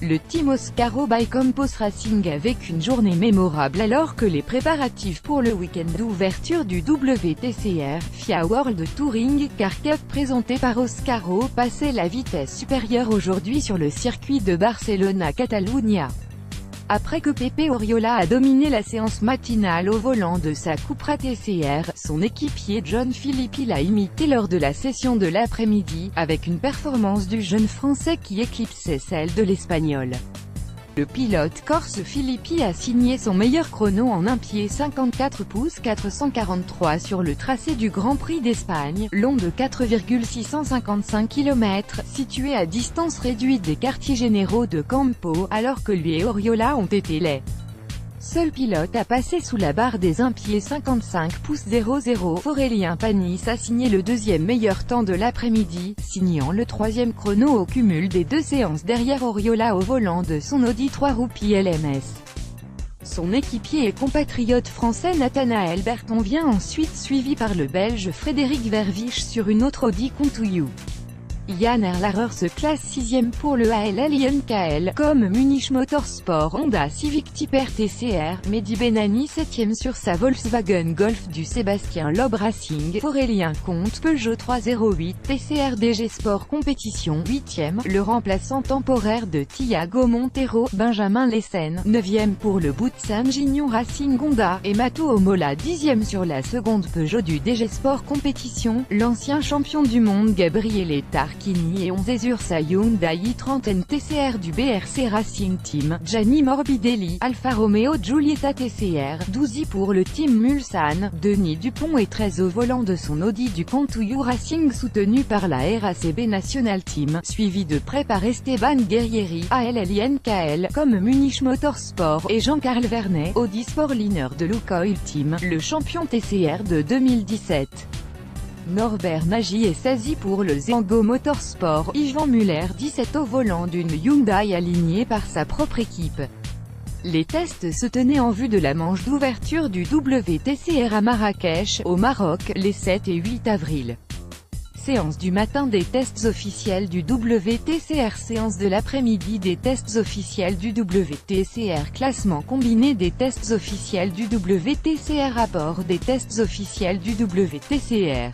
Le team Oscaro by Campos Racing avec une journée mémorable alors que les préparatifs pour le week-end d'ouverture du WTCR, FIA World Touring Car Cup présenté par Oscaro, passaient la vitesse supérieure aujourd'hui sur le circuit de Barcelona-Catalunya. Après que Pepe Oriola a dominé la séance matinale au volant de sa Cupra TCR, son équipier John Philippi l'a imité lors de la session de l'après-midi, avec une performance du jeune Français qui éclipsait celle de l'Espagnol. Le pilote corse Philippi a signé son meilleur chrono en 1 pied 54 pouces 443 sur le tracé du Grand Prix d'Espagne, long de 4,655 km, situé à distance réduite des quartiers généraux de Campo, alors que lui et Oriola ont été les seuls pilotes à passer sous la barre des 1 pied 55 pouces 00. Aurélien Panis a signé le deuxième meilleur temps de l'après-midi, signant le troisième chrono au cumul des deux séances derrière Oriola au volant de son Audi 3 roues LMS. Son équipier et compatriote français Nathanaël Berton vient ensuite suivi par le Belge Frédéric Verviche sur une autre Audi Contouillou. Yann Erlarer se classe 6e pour le ALLINKL, comme Munich Motorsport Honda Civic Type R TCR, Mehdi Benani 7e sur sa Volkswagen Golf du Sébastien Loeb Racing, Aurélien Comte Peugeot 308 TCR DG Sport Compétition 8e, le remplaçant temporaire de Thiago Monteiro, Benjamin Lessen, 9e pour le Boutsan Gignon Racing Honda, et Matteo Omola 10e sur la seconde Peugeot du DG Sport Compétition, l'ancien champion du monde Gabriele Tarquini et 11e sa Hyundai i30N TCR du BRC Racing Team, Gianni Morbidelli, Alfa Romeo Giulietta TCR, 12e pour le team Mulsanne, Denis Dupont et 13 au volant de son Audi du Contouillou Racing soutenu par la RACB National Team, suivi de près par Esteban Guerrieri, ALLINKL, comme Munich Motorsport, et Jean-Carl Vernet, Audi Sportliner de Lukoil Team, le champion TCR de 2017. Norbert Nagy est 16e pour le Zengo Motorsport, Yvan Muller 17 au volant d'une Hyundai alignée par sa propre équipe. Les tests se tenaient en vue de la manche d'ouverture du WTCR à Marrakech, au Maroc, les 7 et 8 avril. Séance du matin des tests officiels du WTCR. Séance de l'après-midi des tests officiels du WTCR. Classement combiné des tests officiels du WTCR. Rapport des tests officiels du WTCR.